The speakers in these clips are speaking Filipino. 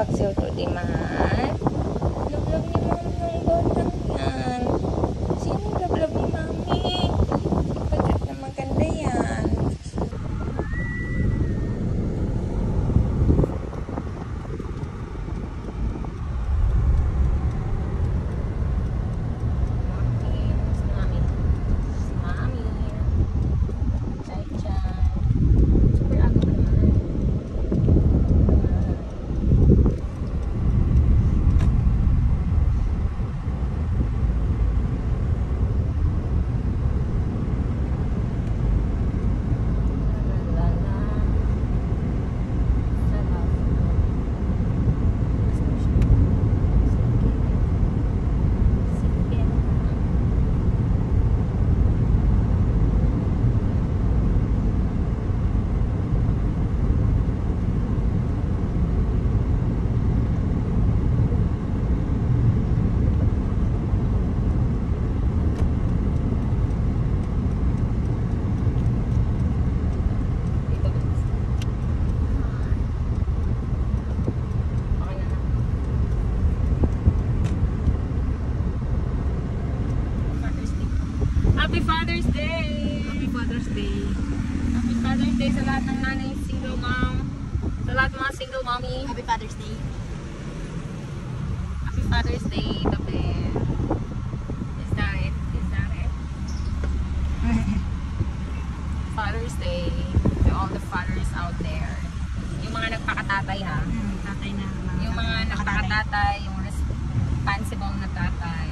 paksiw to di man. Love ni mami yung botang yan. Sino love ni mami? Ipagkat na maganda yan. Happy Father's Day! Happy Father's Day! Happy Father's Day sa lahat ng nanay, single mom, sa lahat ng mga single mommy. Happy Father's Day. Happy Father's Day, tabi. Is that it? Is that it? Father's Day to all the fathers out there. Yung mga nagpakatatay ha. Tatay na. Yung mga nagpakatatay, yung responsible na tatay.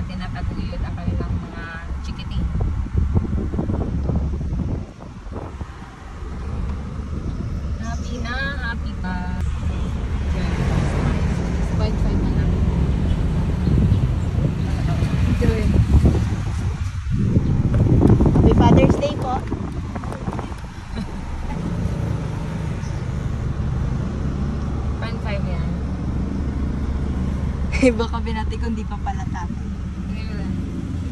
Tinataguyod ang kanilang mga chikiting. Happy na, happy pa. Spike 5 na lang. Enjoy. Happy Father's Day po. Pan 5 yan. Baka binati kung di pa pala tatay.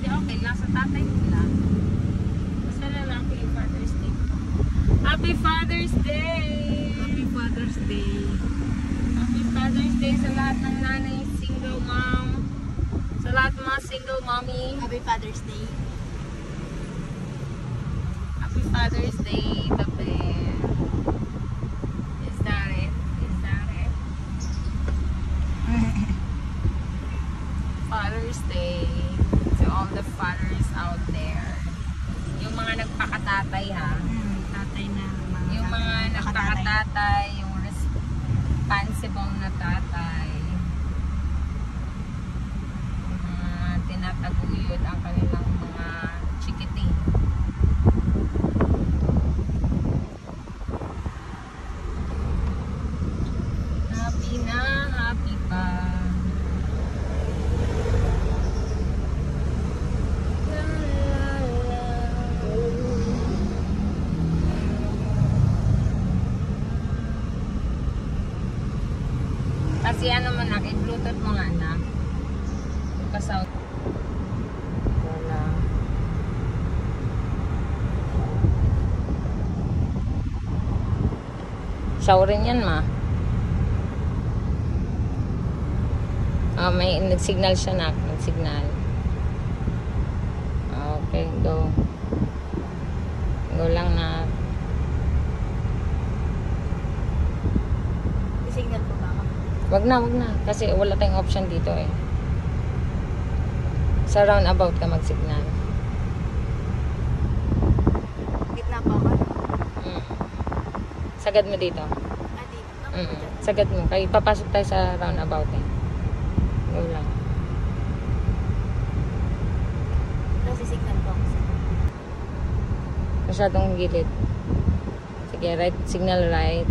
Hindi okay, nasa tatay nila. Basta lalaki yung Father's Day. Happy Father's Day! Happy Father's Day. Happy Father's Day sa lahat ng nanay, single mom, sa lahat ng mga single mommy. Happy Father's Day. Happy Father's Day, tabi. Is that it? Is that it? Father's Day to all the fathers out there. Yung mga nagpakatatay ha. Tatay na. Yung mga nagpakatatay, yung responsible na tatay. Yung mga tinataguyod ang kanilang mga chikiting. Happy na, happy pa. Kasi ano mo na, i-bluetooth mo nga na. Kasaw. Wala. Showering yan ma. May nag-signal siya na. Nag-signal. Okay, go. Go lang na. Signal po ba ako? Wag na. Kasi wala tayong option dito eh. Sa roundabout ka mag-signal. Gitna pa ako? Sagad mo dito. Dito. Sagad mo. Kaya papasok tayo sa roundabout eh. Go lang. Kasi signal po ako. Masyadong gilid. Sige, right. Signal right.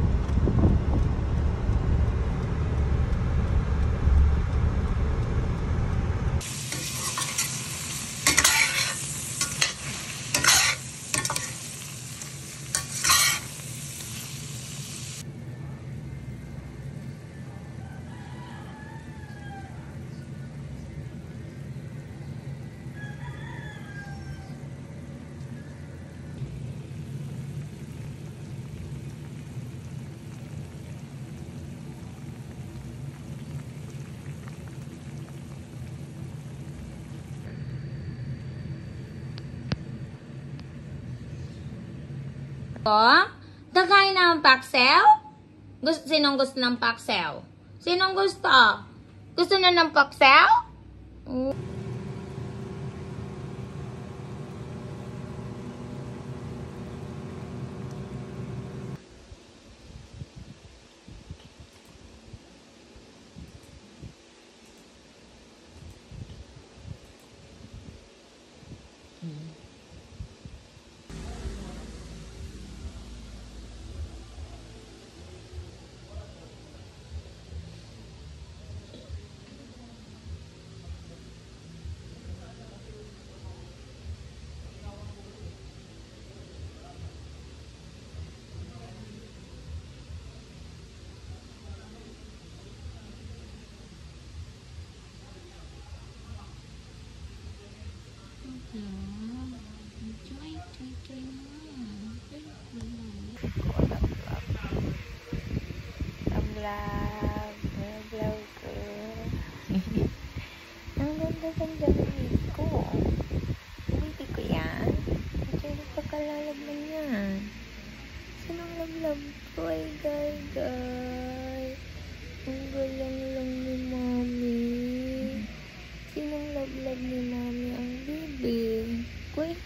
Kakain na ang paksel? Sinong gusto ng paksel? Sinong gusto? Gusto na ng paksel? Love ko. Ang ganda-ganda ng ko. Baby ko yan. Hindi pa kalalagman yan. Sinong love ko ay guy. Ang galang lang ni mommy. Sinong love ni mommy ang baby? Kuy.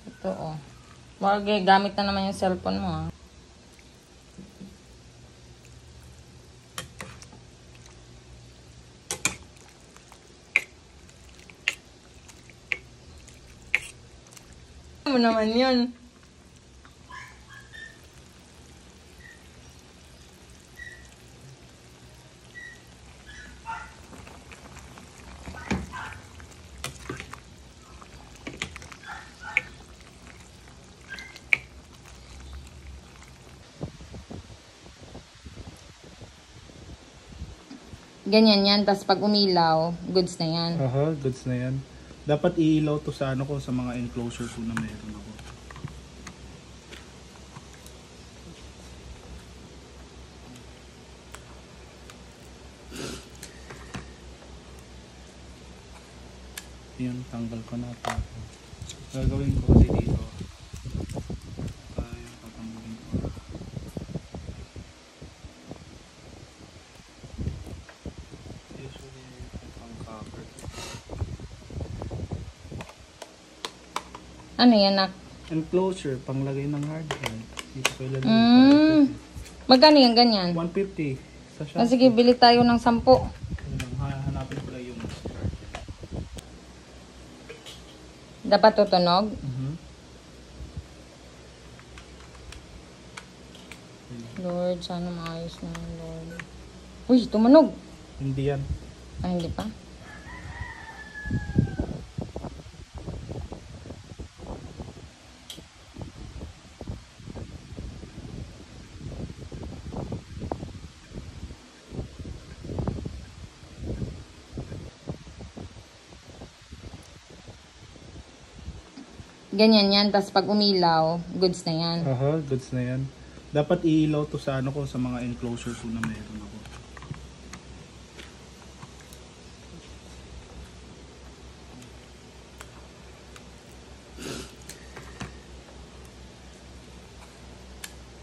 Ito oh. Bagay, gamit na naman yung cellphone mo ah. Ano naman yun? Ganyan yan, tapos pag umilaw, goods na yan. Aha, goods na yan. Dapat iilaw to sa ano ko, sa mga enclosure ko na meron ako. Yun, tanggal ko na ito. Gagawin ko kasi dito. Tayo, tatanggalin ko. Usually, pang cover. Ano yan, nak? Enclosure, panglagay ng hard drive. Dito ko ilalagay. Magkano yan, ganyan? 150 sa shop. Ah, sige, bili tayo ng 10. Hanapin ko lang yung start. Dapat tutunog? Lord, sana maayos na, Lord. Uy, tumunog! Hindi yan. Ah, hindi pa? Ganyan yan, tapos pag umilaw, goods na yan. Aha, goods na yan. Dapat iilaw to sa ano ko, sa mga enclosure ko na meron ako.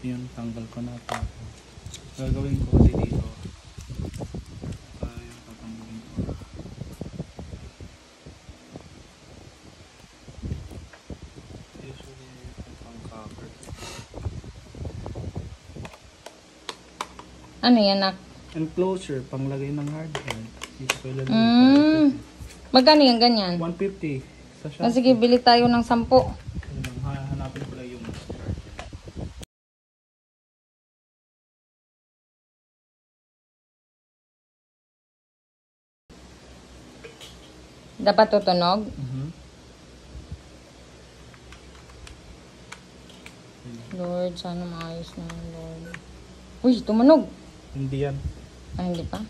Yun, tanggal ko na ito. Gagawin ko kasi dito. Tayo, tatanggalin ko. Usually, pang cover. Ano yan, nak? Enclosure, panglagay ng hard drive. Dito ko ilalagay. Magkano yan, ganyan? 150 sa shop. Ah, sige, bili tayo ng 10. Hanapin ko lang yung start. Dapat tutunog? Lord, sana maayos na, Lord. Uy, tumunog! Hindi yan. Ah, hindi pa?